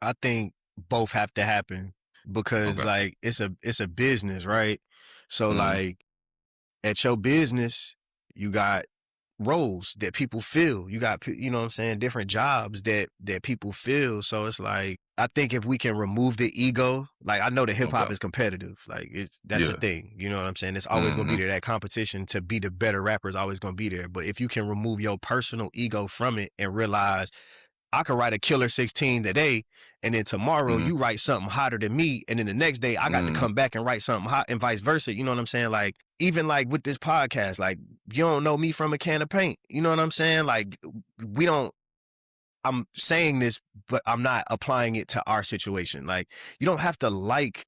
I think both have to happen because Okay. like it's a business, right? So Mm-hmm. like at your business, you got roles that people fill. You got, you know what I'm saying, different jobs that people fill. So it's like, I think if we can remove the ego, like I know that hip Okay. hop is competitive. Like that's a Yeah. thing. You know what I'm saying? It's always going to Mm-hmm. be there. That competition to be the better rapper is always going to be there. But if you can remove your personal ego from it and realize I could write a killer 16 today, and then tomorrow Mm-hmm. you write something hotter than me, and then the next day I got to Mm-hmm. come back and write something hot, and vice versa. You know what I'm saying? Like even like with this podcast, like you don't know me from a can of paint. You know what I'm saying? Like we don't. I'm saying this, but I'm not applying it to our situation. Like you don't have to like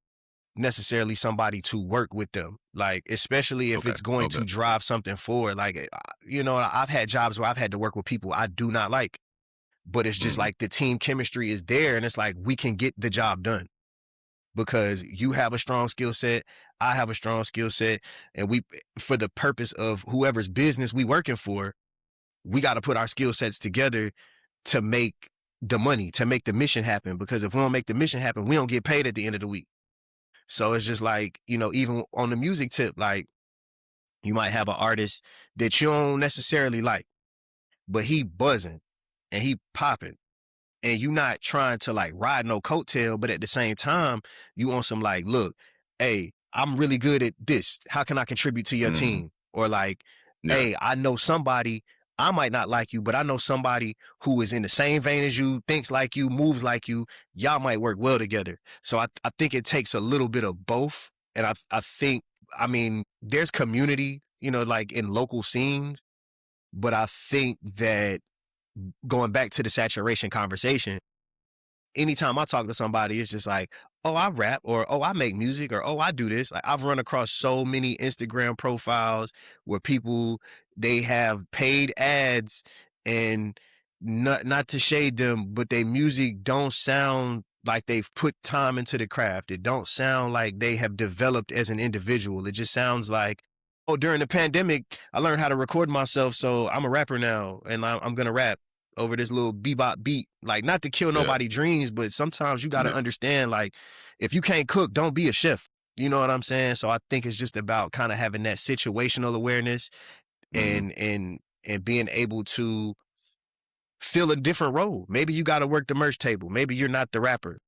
necessarily somebody to work with them, like especially if Okay. it's going Okay. to drive something forward. Like you know, I've had jobs where I've had to work with people I do not like, but it's just Mm-hmm. like the team chemistry is there, and it's like we can get the job done because you have a strong skill set, I have a strong skill set, and we, for the purpose of whoever's business we working for, we got to put our skill sets together to make the money, to make the mission happen, because if we don't make the mission happen, we don't get paid at the end of the week. So it's just like, you know, even on the music tip, like you might have an artist that you don't necessarily like, but he buzzing and he popping, and you not trying to like ride no coattail, but at the same time, you on some like, look, hey, I'm really good at this. How can I contribute to your Mm-hmm. team? Or like, Yeah. hey, I know somebody, I might not like you, but I know somebody who is in the same vein as you, thinks like you, moves like you. Y'all might work well together. So I think it takes a little bit of both. And I think, I mean, there's community, you know, like in local scenes, but I think that going back to the saturation conversation, anytime I talk to somebody, it's just like, oh, I rap, or oh, I make music, or oh, I do this. Like I've run across so many Instagram profiles where people, they have paid ads, and not to shade them, but their music don't sound like they've put time into the craft. It don't sound like they have developed as an individual. It just sounds like, oh, during the pandemic, I learned how to record myself, so I'm a rapper now, and I'm gonna rap over this little bebop beat. Like, not to kill Yeah. nobody's dreams, but sometimes you got to Yeah. understand, like, if you can't cook, don't be a chef. You know what I'm saying? So I think it's just about kind of having that situational awareness, Mm-hmm. and being able to fill a different role. Maybe you got to work the merch table. Maybe you're not the rapper.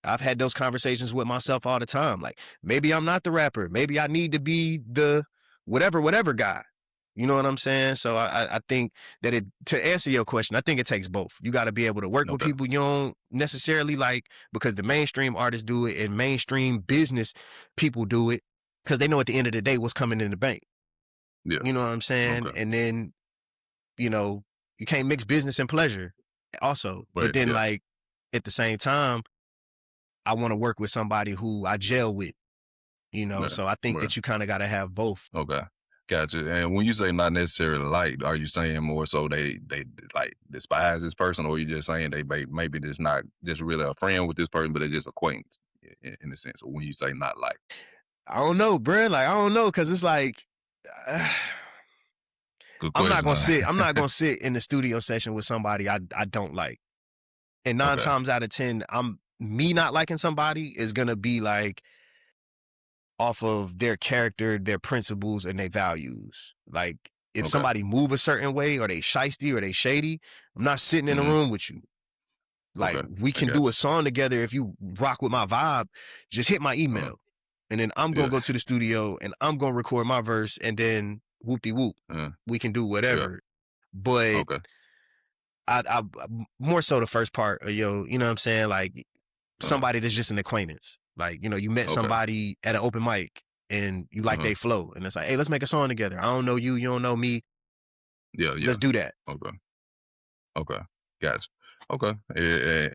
I've had those conversations with myself all the time. Like, maybe I'm not the rapper. Maybe I need to be the whatever guy. You know what I'm saying? So I think that it, to answer your question, I think it takes both. You got to be able to work with Okay. people you don't necessarily like, because the mainstream artists do it and mainstream business people do it because they know at the end of the day what's coming in the bank. Yeah. You know what I'm saying? Okay. And then, you know, you can't mix business and pleasure also. But But then, yeah. like, at the same time, I want to work with somebody who I gel with, you know? Yeah. So I think Well. that you kind of got to have both. Okay. Gotcha. And when you say not necessarily like, are you saying more so they like despise this person, or you just saying they maybe just not just really a friend with this person, but they're just acquaintance in a sense? Or when you say not like, I don't know, bro. Like, I don't know. Cause it's like, uh, good I'm not question. going to sit, I'm Huh? not going to sit in the studio session with somebody I don't like. And nine Okay. times out of 10, me not liking somebody is going to be like off of their character, their principles, and their values. Like, if Okay. somebody move a certain way, or they shisty, or they shady, I'm not sitting in a Hmm. room with you. Like, Okay. we I can got do a song together. If you rock with my vibe, just hit my you. email. And then I'm going Yeah. to go to the studio and I'm going to record my verse, and then whoop de whoop. Uh, We can do yeah. whatever. But Okay. I more so the first part of you know what I'm saying? Like, Uh, somebody that's just an acquaintance. Like, you know, you met okay. somebody at an open mic and you like Uh-huh. they flow. And it's like, hey, let's make a song together. I don't know you, you don't know me. Yeah. Yeah. Let's do that. Okay. Okay. Gotcha. Okay.